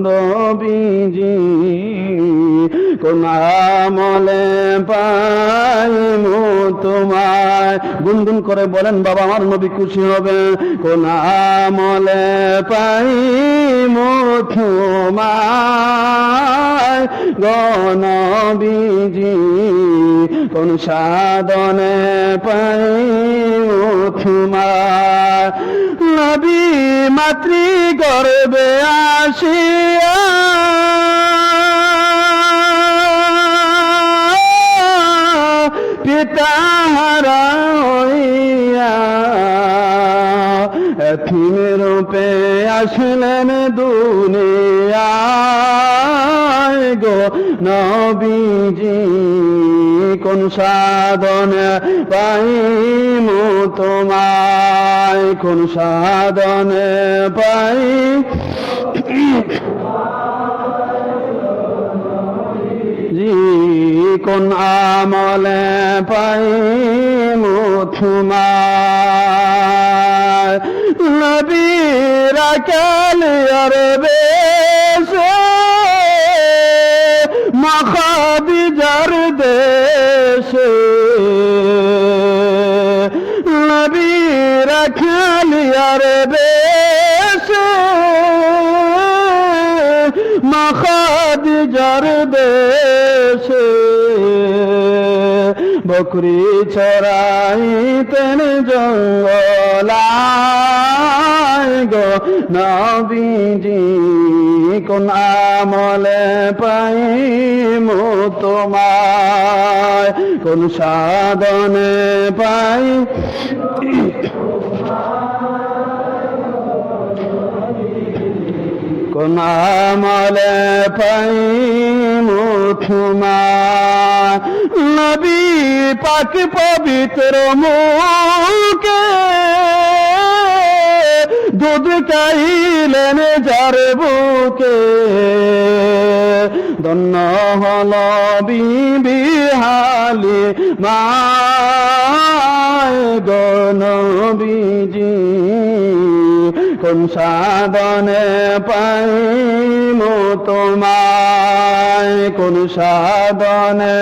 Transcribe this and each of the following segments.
নবীজি কোন আমলে পাইমু তোমায়। গুনগুন করে বলেন বাবা আমার নবী খুশি হবে। কোন আমলে পাইমু তোমায় গো নবীজি, কোন সাধনে পাইমু তোমায়। নবী মাতৃ গর্ভে আসিয়া পিতা হারা হইয়া এতিম রূপে আসলেন দুনিয়ায় গো নবীজি, কোন সাধনে পাইমু তোমায়, কোন সাধনে পাই কোন আমলে পাইমু তোমায়। নবীরা কালিয়ার বেশে মখাদিজার দেশে, নবীরা কালিয়ার বেশে মখাদিজার দেশে বকরি চরাইতেন জঙ্গলায় গো নবীজি, কোন আমলে পাইমু তোমায়, কোন সাধনে পাই কোন আমলে পাইমু তোমায়। নবী পাক পবিত্র মুখে দুধ খাইলেন যার বুকে, ধন্য হল বিবি হালিমা গো নবীজি, কোন সাধনে পাইমু তোমায়, কোন সাধনে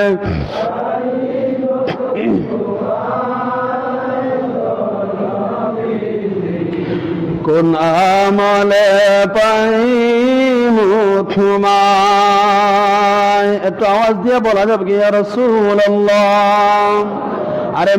কোন আমলে পাইমু তোমায়। একটু আওয়াজ দিয়ে বলা যাবে কি ইয়া রাসূলুল্লাহ? আরে